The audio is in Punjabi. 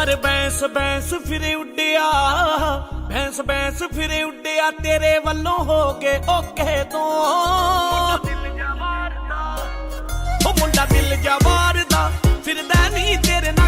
ਪਰ ਬੈਂਸ ਬੈਂਸ ਫਿਰੇ ਉੱਡਿਆ, ਬੈਂਸ ਬੈਂਸ ਫਿਰੇ ਉੱਡਿਆ ਤੇਰੇ ਵੱਲੋਂ ਹੋ ਕੇ ਓਕੇ ਤੋਂ। ਉਹ ਮੁੰਡਾ ਦਿਲ ਜਾ ਵਾਰਦਾ ਫਿਰਦਾ ਨਹੀਂ ਤੇਰੇ ਨਾਲ